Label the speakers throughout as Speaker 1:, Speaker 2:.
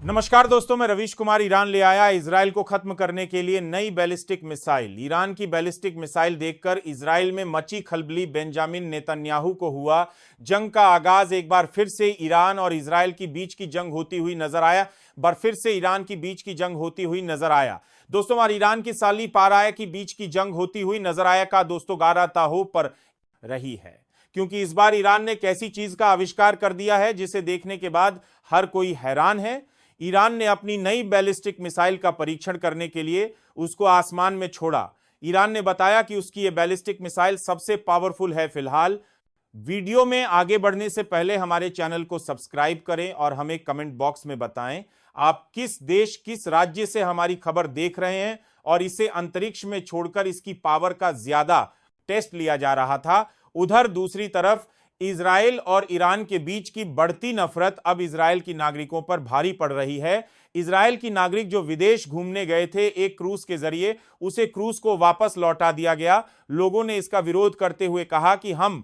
Speaker 1: नमस्कार दोस्तों, मैं रवीश कुमार ईरान ले आया इजराइल को खत्म करने के लिए नई बैलिस्टिक मिसाइल। ईरान की बैलिस्टिक मिसाइल देखकर इजराइल में मची खलबली। बेंजामिन नेतन्याहू को हुआ जंग का आगाज। एक बार फिर से ईरान और इजराइल की बीच की जंग होती हुई नजर आया। फिर से ईरान की बीच की जंग होती हुई नजर आया। दोस्तों, और ईरान की साली पाराया की बीच की जंग होती हुई नजर आया का दोस्तों गारा ताहो पर रही है, क्योंकि इस बार ईरान ने कैसी चीज का आविष्कार कर दिया है जिसे देखने के बाद हर कोई हैरान है। ईरान ने अपनी नई बैलिस्टिक मिसाइल का परीक्षण करने के लिए उसको आसमान में छोड़ा। ईरान ने बताया कि उसकी यह बैलिस्टिक मिसाइल सबसे पावरफुल है फिलहाल। वीडियो में आगे बढ़ने से पहले हमारे चैनल को सब्सक्राइब करें और हमें कमेंट बॉक्स में बताएं आप किस देश, किस राज्य से हमारी खबर देख रहे हैं और इसे अंतरिक्ष में छोड़कर इसकी पावर का ज्यादा टेस्ट लिया जा रहा था। उधर दूसरी तरफ इजराइल और ईरान के बीच की बढ़ती नफरत अब इजराइल की नागरिकों पर भारी पड़ रही है। इजराइल की नागरिक जो विदेश घूमने गए थे एक क्रूज के जरिए, उसे क्रूज को वापस लौटा दिया गया। लोगों ने इसका विरोध करते हुए कहा कि हम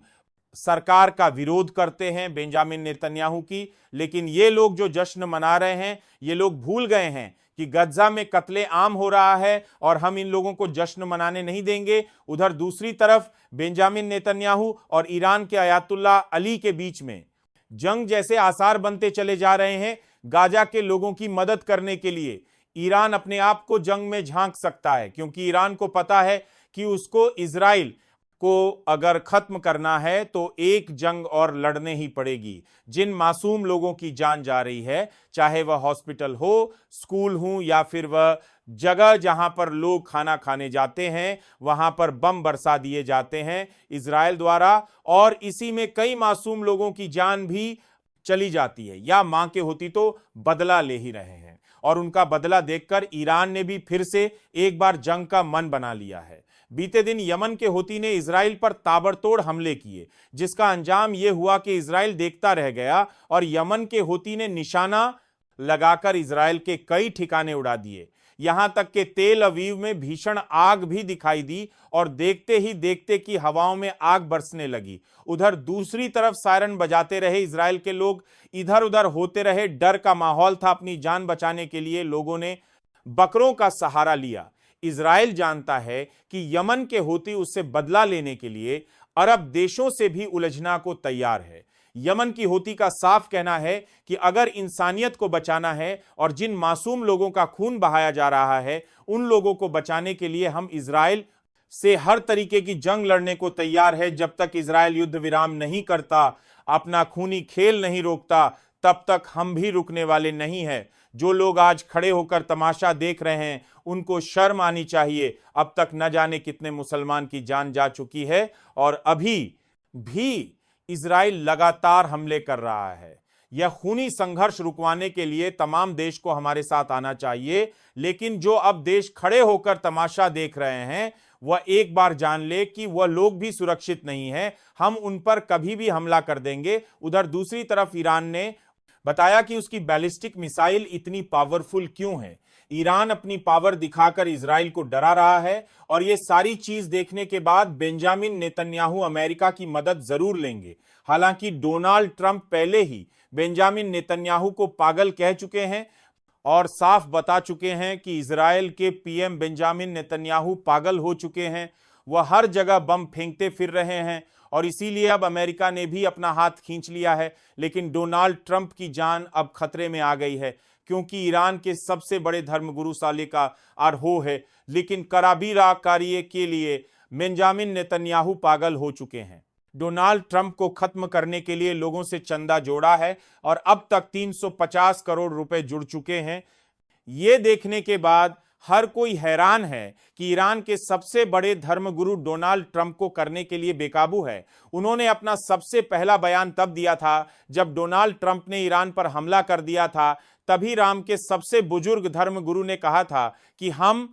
Speaker 1: सरकार का विरोध करते हैं, बेंजामिन नेतन्याहू की, लेकिन ये लोग जो जश्न मना रहे हैं ये लोग भूल गए हैं कि गज्जा में कत्ले आम हो रहा है और हम इन लोगों को जश्न मनाने नहीं देंगे। उधर दूसरी तरफ बेंजामिन नेतन्याहू और ईरान के अयातुल्ला अली के बीच में जंग जैसे आसार बनते चले जा रहे हैं। गाजा के लोगों की मदद करने के लिए ईरान अपने आप को जंग में झांक सकता है, क्योंकि ईरान को पता है कि उसको इजराइल को अगर खत्म करना है तो एक जंग और लड़ने ही पड़ेगी। जिन मासूम लोगों की जान जा रही है, चाहे वह हॉस्पिटल हो, स्कूल हो या फिर वह जगह जहां पर लोग खाना खाने जाते हैं, वहां पर बम बरसा दिए जाते हैं इजराइल द्वारा, और इसी में कई मासूम लोगों की जान भी चली जाती है या मां के होती तो बदला ले ही रहे हैं। और उनका बदला देखकर ईरान ने भी फिर से एक बार जंग का मन बना लिया है। बीते दिन यमन के होती ने इजराइल पर ताबड़तोड़ हमले किए, जिसका अंजाम यह हुआ कि इजराइल देखता रह गया और यमन के होती ने निशाना लगाकर इजराइल के कई ठिकाने उड़ा दिए। यहां तक कि तेल अवीव में भीषण आग भी दिखाई दी और देखते ही देखते कि हवाओं में आग बरसने लगी। उधर दूसरी तरफ सायरन बजाते रहे इजराइल के लोग, इधर उधर होते रहे। डर का माहौल था। अपनी जान बचाने के लिए लोगों ने बकरों का सहारा लिया। इजराइल जानता है कि यमन के होती उससे बदला लेने के लिए अरब देशों से भी उलझना को तैयार है। यमन की होती का साफ कहना है कि अगर इंसानियत को बचाना है और जिन मासूम लोगों का खून बहाया जा रहा है उन लोगों को बचाने के लिए हम इजराइल से हर तरीके की जंग लड़ने को तैयार है। जब तक इजराइल युद्ध विराम नहीं करता, अपना खूनी खेल नहीं रोकता, तब तक हम भी रुकने वाले नहीं है। जो लोग आज खड़े होकर तमाशा देख रहे हैं उनको शर्म आनी चाहिए। अब तक न जाने कितने मुसलमान की जान जा चुकी है और अभी भी इजराइल लगातार हमले कर रहा है। यह खूनी संघर्ष रुकवाने के लिए तमाम देश को हमारे साथ आना चाहिए, लेकिन जो अब देश खड़े होकर तमाशा देख रहे हैं वह एक बार जान ले कि वह लोग भी सुरक्षित नहीं है। हम उन पर कभी भी हमला कर देंगे। उधर दूसरी तरफ ईरान ने बताया कि उसकी बैलिस्टिक मिसाइल इतनी पावरफुल क्यों है। ईरान अपनी पावर दिखाकर इजराइल को डरा रहा है और यह सारी चीज देखने के बाद बेंजामिन नेतन्याहू अमेरिका की मदद जरूर लेंगे। हालांकि डोनाल्ड ट्रंप पहले ही बेंजामिन नेतन्याहू को पागल कह चुके हैं और साफ बता चुके हैं कि इजराइल के पीएम बेंजामिन नेतन्याहू पागल हो चुके हैं। वह हर जगह बम फेंकते फिर रहे हैं और इसीलिए अब अमेरिका ने भी अपना हाथ खींच लिया है। लेकिन डोनाल्ड ट्रंप की जान अब खतरे में आ गई है, क्योंकि ईरान के सबसे बड़े धर्मगुरु साले का आरोह है। लेकिन कराबीरा कार्य के लिए बेंजामिन नेतन्याहू पागल हो चुके हैं। डोनाल्ड ट्रंप को खत्म करने के लिए लोगों से चंदा जोड़ा है और अब तक 350 करोड़ रुपए जुड़ चुके हैं। ये देखने के बाद हर कोई हैरान है कि ईरान के सबसे बड़े धर्मगुरु डोनाल्ड ट्रंप को करने के लिए बेकाबू है। उन्होंने अपना सबसे पहला बयान तब दिया था जब डोनाल्ड ट्रंप ने ईरान पर हमला कर दिया था। तभी ईरान के सबसे बुजुर्ग धर्मगुरु ने कहा था कि हम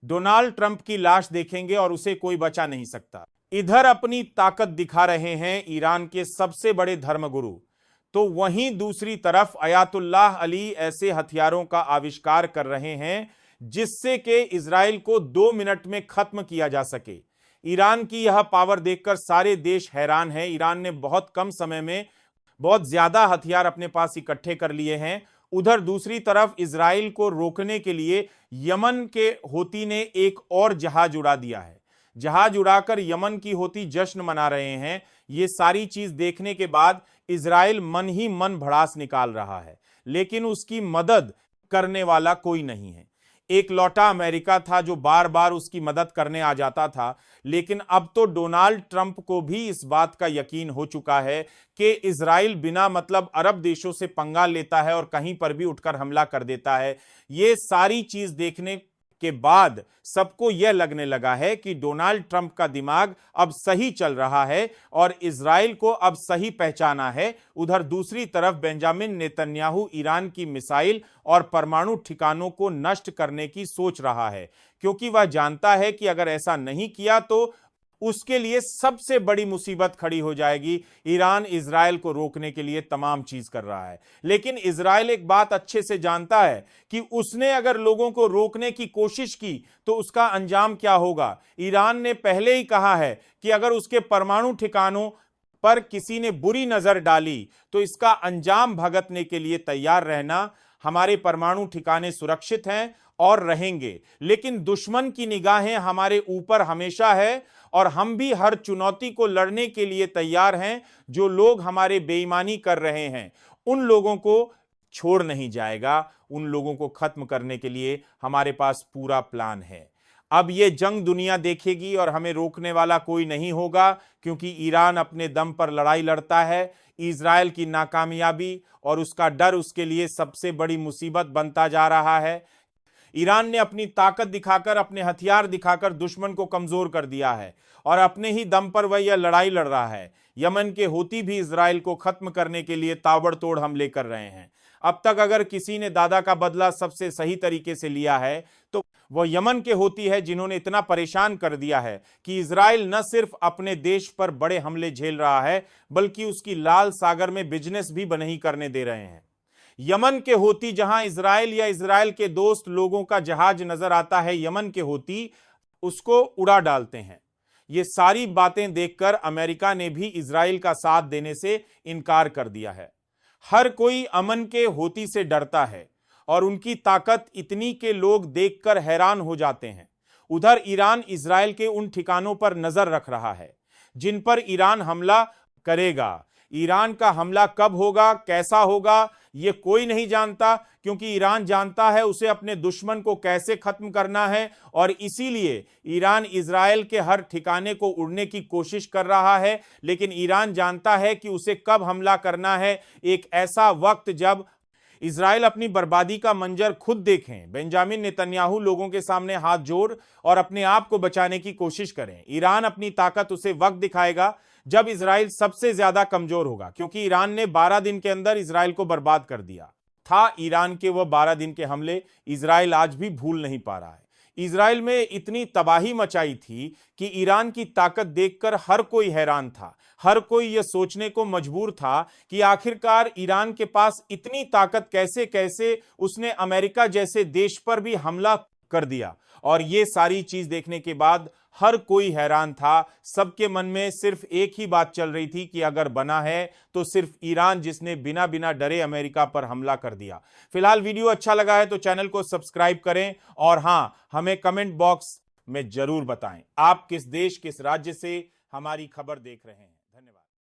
Speaker 1: डोनाल्ड ट्रंप की लाश देखेंगे और उसे कोई बचा नहीं सकता। इधर अपनी ताकत दिखा रहे हैं ईरान के सबसे बड़े धर्मगुरु, तो वहीं दूसरी तरफ अयातुल्लाह अली ऐसे हथियारों का आविष्कार कर रहे हैं जिससे कि इजराइल को 2 मिनट में खत्म किया जा सके। ईरान की यह पावर देखकर सारे देश हैरान हैं। ईरान ने बहुत कम समय में बहुत ज्यादा हथियार अपने पास इकट्ठे कर लिए हैं। उधर दूसरी तरफ इजराइल को रोकने के लिए यमन के हूती ने एक और जहाज उड़ा दिया है। जहाज उड़ाकर यमन की हूती जश्न मना रहे हैं। ये सारी चीज देखने के बाद इजराइल मन ही मन भड़ास निकाल रहा है, लेकिन उसकी मदद करने वाला कोई नहीं है। एक लौटा अमेरिका था जो बार बार उसकी मदद करने आ जाता था, लेकिन अब तो डोनाल्ड ट्रंप को भी इस बात का यकीन हो चुका है कि इजराइल बिना मतलब अरब देशों से पंगा लेता है और कहीं पर भी उठकर हमला कर देता है। ये सारी चीज देखने के बाद सबको यह लगने लगा है कि डोनाल्ड ट्रंप का दिमाग अब सही चल रहा है और इजराइल को अब सही पहचाना है। उधर दूसरी तरफ बेंजामिन नेतन्याहू ईरान की मिसाइल और परमाणु ठिकानों को नष्ट करने की सोच रहा है, क्योंकि वह जानता है कि अगर ऐसा नहीं किया तो उसके लिए सबसे बड़ी मुसीबत खड़ी हो जाएगी। ईरान इजराइल को रोकने के लिए तमाम चीज कर रहा है, लेकिन इजराइल एक बात अच्छे से जानता है कि उसने अगर लोगों को रोकने की कोशिश की तो उसका अंजाम क्या होगा। ईरान ने पहले ही कहा है कि अगर उसके परमाणु ठिकानों पर किसी ने बुरी नजर डाली तो इसका अंजाम भुगतने के लिए तैयार रहना। हमारे परमाणु ठिकाने सुरक्षित हैं और रहेंगे, लेकिन दुश्मन की निगाहें हमारे ऊपर हमेशा है और हम भी हर चुनौती को लड़ने के लिए तैयार हैं। जो लोग हमारे बेईमानी कर रहे हैं उन लोगों को छोड़ नहीं जाएगा, उन लोगों को खत्म करने के लिए हमारे पास पूरा प्लान है। अब ये जंग दुनिया देखेगी और हमें रोकने वाला कोई नहीं होगा, क्योंकि ईरान अपने दम पर लड़ाई लड़ता है। इजराइल की नाकामयाबी और उसका डर उसके लिए सबसे बड़ी मुसीबत बनता जा रहा है। ईरान ने अपनी ताकत दिखाकर, अपने हथियार दिखाकर दुश्मन को कमजोर कर दिया है और अपने ही दम पर वह यह लड़ाई लड़ रहा है। यमन के हूती भी इजराइल को खत्म करने के लिए ताबड़तोड़ हमले कर रहे हैं। अब तक अगर किसी ने दादा का बदला सबसे सही तरीके से लिया है तो वह यमन के हूती है, जिन्होंने इतना परेशान कर दिया है कि इजराइल न सिर्फ अपने देश पर बड़े हमले झेल रहा है, बल्कि उसकी लाल सागर में बिजनेस भी नहीं करने दे रहे हैं। यमन के हूती, जहां इजराइल या इजराइल के दोस्त लोगों का जहाज नजर आता है, यमन के हूती उसको उड़ा डालते हैं। ये सारी बातें देखकर अमेरिका ने भी इजराइल का साथ देने से इनकार कर दिया है। हर कोई अमन के हूती से डरता है और उनकी ताकत इतनी के लोग देखकर हैरान हो जाते हैं। उधर ईरान इजराइल के उन ठिकानों पर नजर रख रहा है जिन पर ईरान हमला करेगा। ईरान का हमला कब होगा, कैसा होगा, ये कोई नहीं जानता, क्योंकि ईरान जानता है उसे अपने दुश्मन को कैसे खत्म करना है और इसीलिए ईरान इजराइल के हर ठिकाने को उड़ने की कोशिश कर रहा है। लेकिन ईरान जानता है कि उसे कब हमला करना है, एक ऐसा वक्त जब इजराइल अपनी बर्बादी का मंजर खुद देखें। बेंजामिन नेतन्याहू लोगों के सामने हाथ जोड़ और अपने आप को बचाने की कोशिश करें। ईरान अपनी ताकत उसे वक्त दिखाएगा जब इजराइल सबसे ज्यादा कमजोर होगा, क्योंकि ईरान ने 12 दिन के अंदर इजराइल को बर्बाद कर दिया था। ईरान के वह 12 दिन के हमले इजराइल आज भी भूल नहीं पा रहा है। इजराइल में इतनी तबाही मचाई थी कि ईरान की ताकत देखकर हर कोई हैरान था। हर कोई यह सोचने को मजबूर था कि आखिरकार ईरान के पास इतनी ताकत कैसे कैसे उसने अमेरिका जैसे देश पर भी हमला कर दिया। और ये सारी चीज देखने के बाद हर कोई हैरान था। सबके मन में सिर्फ एक ही बात चल रही थी कि अगर बना है तो सिर्फ ईरान, जिसने बिना बिना डरे अमेरिका पर हमला कर दिया। फिलहाल वीडियो अच्छा लगा है तो चैनल को सब्सक्राइब करें और हां, हमें कमेंट बॉक्स में जरूर बताएं आप किस देश, किस राज्य से हमारी खबर देख रहे हैं।